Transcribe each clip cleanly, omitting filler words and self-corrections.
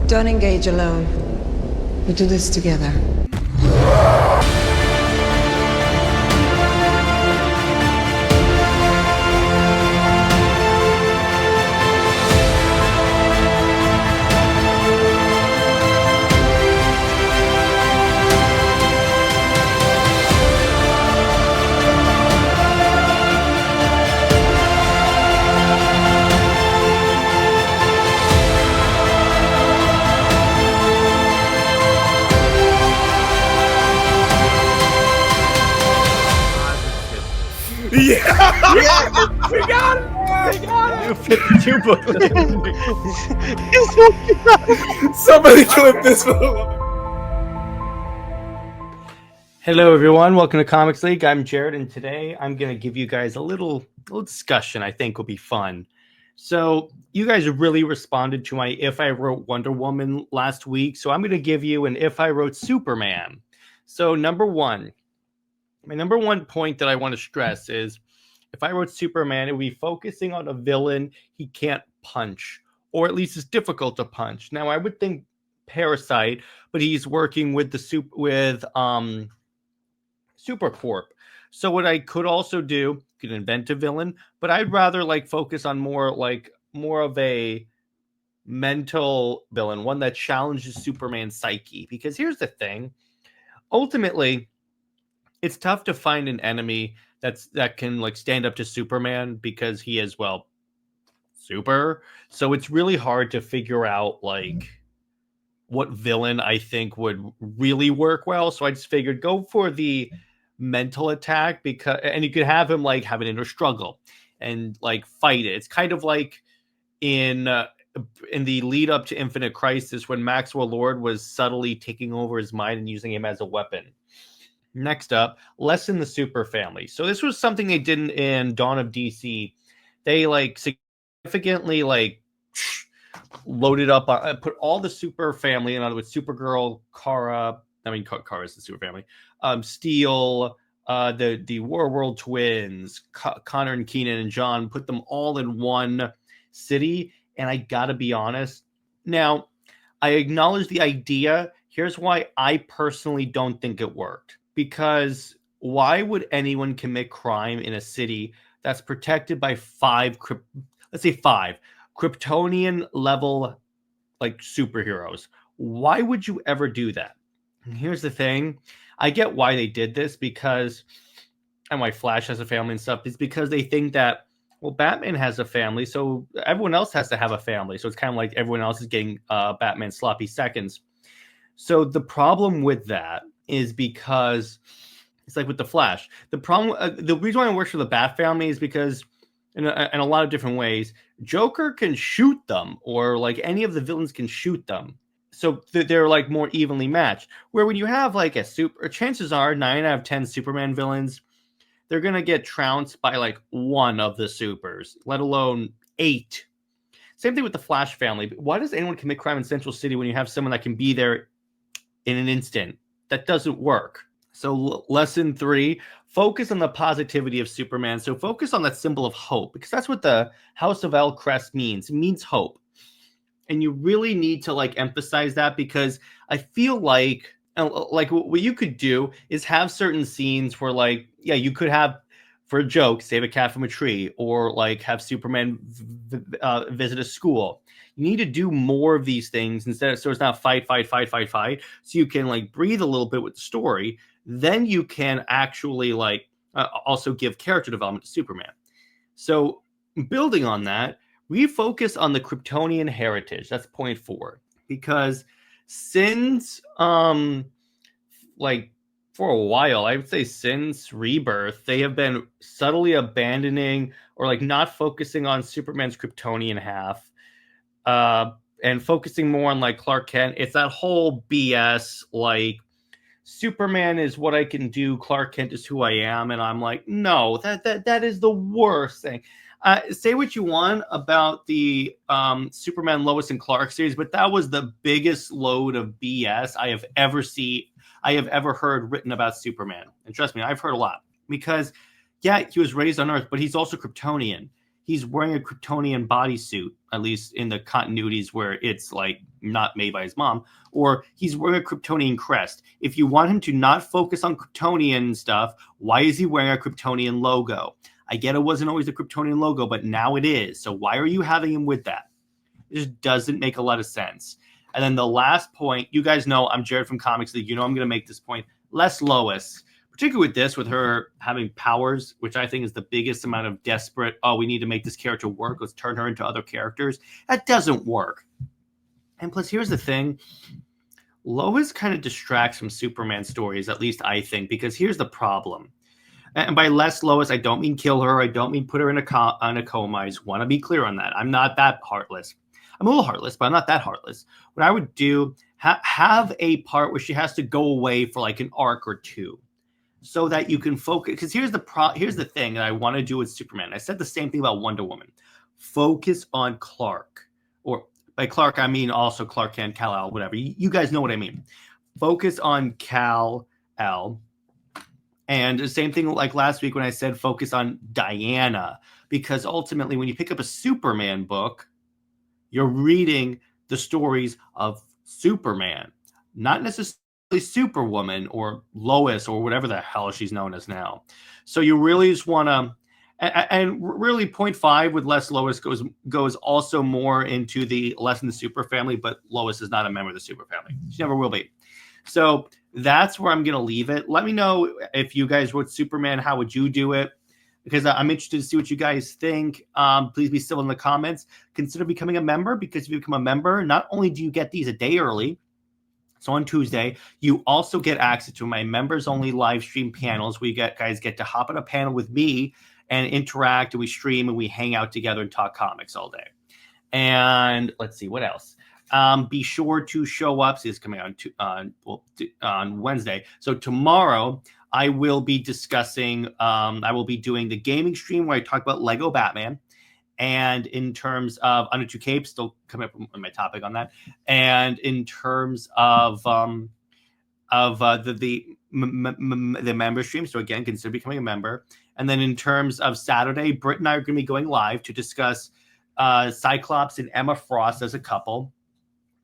Don't engage alone. We do this together. Yeah! Yeah! We got it! We got New 52 booklet. it! Somebody clip this one. Hello, everyone. Welcome to Comics League. I'm Jared, and today I'm going to give you guys a little discussion I think will be fun. So you guys really responded to my If I Wrote Wonder Woman last week, so I'm going to give you an If I Wrote Superman. So my number one point that I want to stress is if I wrote Superman, it would be focusing on a villain he can't punch, or at least it's difficult to punch. Now, I would think Parasite, but he's working with Supercorp. So what I could also do, could invent a villain, but I'd rather focus on more of a mental villain, one that challenges Superman's psyche. Because here's the thing, ultimately, it's tough to find an enemy that can stand up to Superman because he is super. So it's really hard to figure out what villain I think would really work well. So I just figured go for the mental attack and you could have him have an inner struggle and fight it. It's kind of like in the lead up to Infinite Crisis when Maxwell Lord was subtly taking over his mind and using him as a weapon. Next up, Lessen the Super-Family. So this was something they did in Dawn of DC. They significantly loaded up, put all the Super Family, in other words, Supergirl, Kara is the Super Family, Steel, the War Twins, Connor and Keenan and John, put them all in one city. And I gotta be honest, now I acknowledge the idea. Here's why I personally don't think it worked. Because why would anyone commit crime in a city that's protected by five Kryptonian level superheroes? Why would you ever do that? And here's the thing. I get why they did this and why Flash has a family and stuff, is because they think that, well, Batman has a family, so everyone else has to have a family. So it's kind of like everyone else is getting Batman sloppy seconds. So the problem with that is because it's like with the Flash. The reason why it works for the Bat family is because in a lot of different ways, Joker can shoot them, or any of the villains can shoot them. So they're more evenly matched. Where when you have chances are 9 out of 10 Superman villains, they're gonna get trounced by one of the supers, let alone 8. Same thing with the Flash family. Why does anyone commit crime in Central City when you have someone that can be there in an instant? That doesn't work. So lesson 3, focus on the positivity of Superman. So focus on that symbol of hope, because that's what the House of El crest means. It means hope. And you really need to emphasize that, because I feel like what you could do is have certain scenes where you could have, for a joke, save a cat from a tree, or have Superman visit a school. You need to do more of these things so it's not fight. So you can breathe a little bit with the story. Then you can actually also give character development to Superman. So building on that, we focus on the Kryptonian heritage. That's point 4, because since for a while, I would say since Rebirth, they have been subtly abandoning or not focusing on Superman's Kryptonian half, and focusing more on Clark Kent. It's that whole BS Superman is what I can do, Clark Kent is who I am, and I'm no, that is the worst thing. Say what you want about the Superman, Lois, and Clark series, but that was the biggest load of BS I have ever heard written about Superman. And trust me, I've heard a lot. Because, yeah, he was raised on Earth, but he's also Kryptonian. he's wearing a Kryptonian bodysuit, at least in the continuities where it's like not made by his mom, or he's wearing a Kryptonian crest. If you want him to not focus on Kryptonian stuff, why is he wearing a Kryptonian logo? I get it wasn't always the Kryptonian logo, but now it is. So why are you having him with that? It just doesn't make a lot of sense. And then the last point, you guys know I'm Jared from Comics League. You know I'm going to make this point. Less Lois, particularly with this, with her having powers, which I think is the biggest amount of desperate, oh, we need to make this character work. Let's turn her into other characters. That doesn't work. And plus, here's the thing. Lois kind of distracts from Superman stories, at least I think, because here's the problem. And by less Lois, I don't mean kill her. I don't mean put her in a coma. I just want to be clear on that. I'm not that heartless. I'm a little heartless, but I'm not that heartless. What I would do, have a part where she has to go away for like an arc or two so that you can focus. Because here's the thing that I want to do with Superman. I said the same thing about Wonder Woman. Focus on Clark. Or by Clark, I mean also Clark Kent, Kal-El, whatever. You guys know what I mean. Focus on Kal-El. And the same thing like last week when I said focus on Diana. Because ultimately, when you pick up a Superman book, you're reading the stories of Superman, not necessarily Superwoman or Lois or whatever the hell she's known as now. So you really just want to, and really 0.5 with less Lois goes also more into the Lessen the Super-Family, but Lois is not a member of the Super-Family. She never will be. So that's where I'm going to leave it. Let me know if you guys wrote Superman, how would you do it? Because I'm interested to see what you guys think. Please be civil in the comments. Consider becoming a member, because if you become a member, not only do you get these a day early, so on Tuesday, you also get access to my members-only live stream panels where you guys get to hop on a panel with me and interact, and we stream, and we hang out together and talk comics all day. And let's see, what else? Be sure to show up. See, it's coming on Wednesday. So tomorrow, I will be discussing, I will be doing the gaming stream where I talk about Lego Batman. And in terms of Under Two Capes, still coming up with my topic on that. And in terms of the member stream, so again, consider becoming a member. And then in terms of Saturday, Britt and I are going to be going live to discuss Cyclops and Emma Frost as a couple.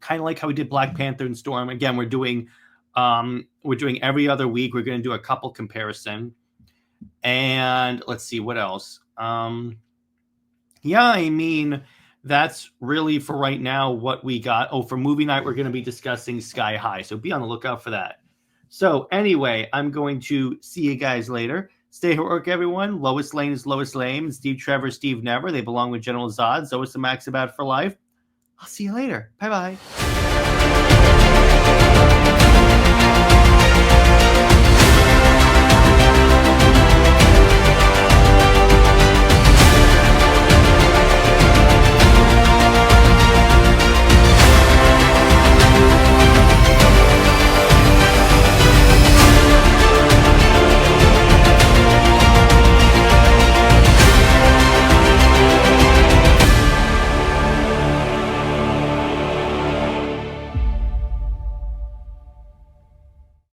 Kind of like how we did Black Panther and Storm. Again, we're doing every other week. We're going to do a couple comparison. And let's see what else. Yeah, I mean, that's really for right now what we got. Oh, for movie night, we're going to be discussing Sky High. So be on the lookout for that. So anyway, I'm going to see you guys later. Stay heroic, everyone. Lois Lane is Lois Lane. And Steve Trevor, Steve Never. They belong with General Zod. Zoe Max about for life. I'll see you later. Bye-bye.